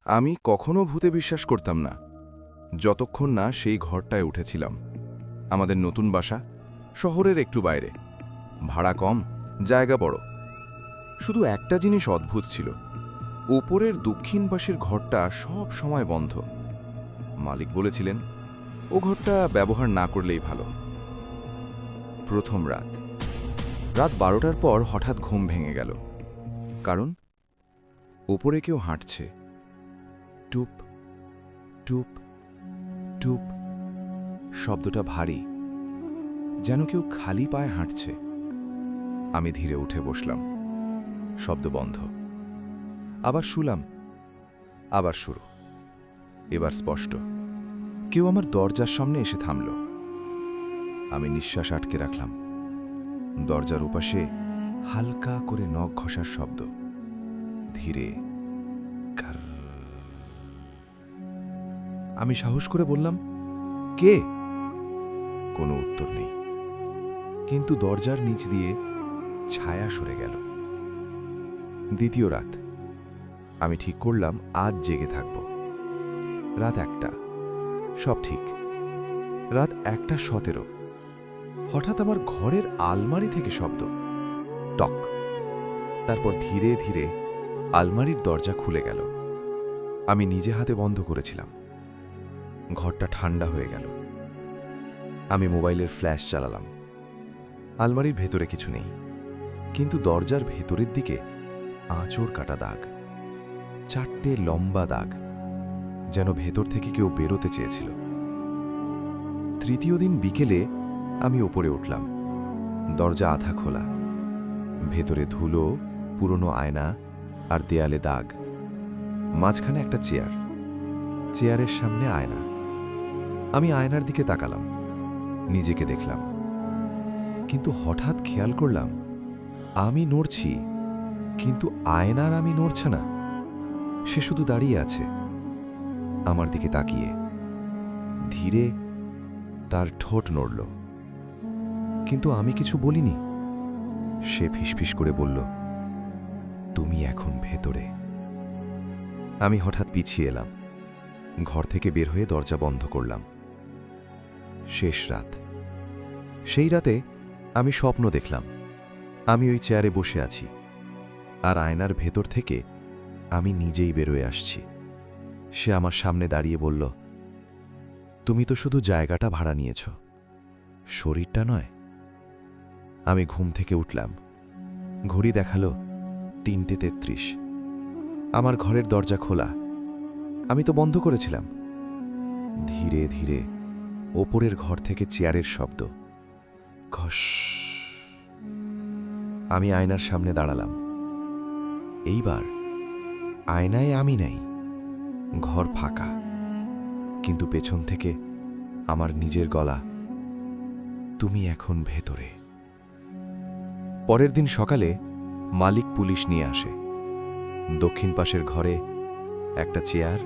আমি কখনো ভূতে বিশ্বাস করতাম না, যতক্ষণ না সেই ঘরটায় উঠেছিলাম। আমাদের নতুন বাসা, শহরের একটু বাইরে, ভাড়া কম, জায়গা বড়। শুধু একটা জিনিস অদ্ভুত ছিল, ওপরের দক্ষিণ পাশের ঘরটা সব সময় বন্ধ। মালিক বলেছিলেন ও ঘরটা ব্যবহার না করলেই ভালো। প্রথম রাত 12টার পর হঠাৎ ঘুম ভেঙে গেল। কারণ ওপরে কেউ হাঁটছে, টুপ টুপ টুপ। শব্দটা ভারী, যেন কেউ খালি পায়ে হাঁটছে। আমি ধীরে উঠে বসলাম। শব্দ বন্ধ। আবার শুলাম, আবার শুরু। এবার স্পষ্ট, কেউ আমার দরজার সামনে এসে থামল। আমি নিঃশ্বাস আটকে রাখলাম। দরজার ওপাশে হালকা করে নখ ঘষার শব্দ, ধীরে। ঘর। আমি সাহস করে বললাম, কে? কোনো উত্তর নেই, কিন্তু দরজার নিচ দিয়ে ছায়া সরে গেল। দ্বিতীয় রাত। আমি ঠিক করলাম আজ জেগে থাকব। রাত 1টা, সব ঠিক। রাত 1:17 হঠাৎ আমার ঘরের আলমারি থেকে শব্দ, টক। তারপর ধীরে ধীরে আলমারির দরজা খুলে গেল। আমি নিজে হাতে বন্ধ করেছিলাম। ঘরটা ঠান্ডা হয়ে গেল। আমি মোবাইলের ফ্ল্যাশ চালালাম। আলমারির ভেতরে কিছু নেই, কিন্তু দরজার ভেতরের দিকে আঁচড় কাটা দাগ, 4টে লম্বা দাগ, যেন ভেতর থেকে কেউ বেরোতে চেয়েছিল। তৃতীয় দিন বিকেলে আমি ওপরে উঠলাম। দরজা আধা খোলা, ভেতরে ধুলো, পুরনো আয়না আর দেয়ালে দাগ। মাঝখানে একটা চেয়ার, চেয়ারের সামনে আয়না। আমি আয়নার দিকে তাকালাম, নিজেকে দেখলাম, কিন্তু হঠাৎ খেয়াল করলাম আমি নড়ছি, কিন্তু আয়নার আমি নড়ছে না। সে শুধু দাঁড়িয়ে আছে, আমার দিকে তাকিয়ে। ধীরে তার ঠোঁট নড়ল, কিন্তু আমি কিছু বলিনি। সে ফিসফিস করে বলল, তুমি এখন ভেতরে। আমি হঠাৎ পিছিয়ে এলাম, ঘর থেকে বের হয়ে দরজা বন্ধ করলাম। শেষ রাত। সেই রাতে আমি স্বপ্ন দেখলাম, আমি ওই চেয়ারে বসে আছি, আর আয়নার ভেতর থেকে আমি নিজেই বেরোয় আসছি। সে আমার সামনে দাঁড়িয়ে বলল, তুমি তো শুধু জায়গাটা ভাড়া নিয়েছ, শরীরটা নয়। আমি ঘুম থেকে উঠলাম। ঘড়ি দেখালো 3:33। আমার ঘরের দরজা খোলা, আমি তো বন্ধ করেছিলাম। ধীরে ধীরে ওপরের ঘর থেকে চেয়ারের শব্দ, ঘস। আমি আয়নার সামনে দাঁড়ালাম। এইবার আয়নায় আমি নাই, ঘর ফাঁকা, কিন্তু পেছন থেকে আমার নিজের গলা, তুমি এখন ভেতরে। পরের দিন সকালে মালিক পুলিশ নিয়ে আসে। দক্ষিণ পাশের ঘরে একটা চেয়ার,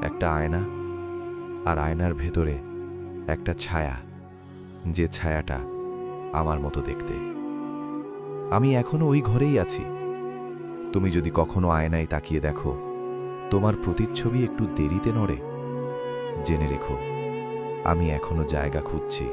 একটা আয়না, আর আয়নার ভেতরে একটা ছায়া, যে ছায়াটা আমার মতো দেখতে। আমি এখনো ওই ঘরেই আছি। তুমি যদি কখনো আয়নায় তাকিয়ে দেখো তোমার প্রতিচ্ছবি একটু দেরিতে নড়ে, জেনে রেখো আমি এখনো জায়গা খুঁজছি।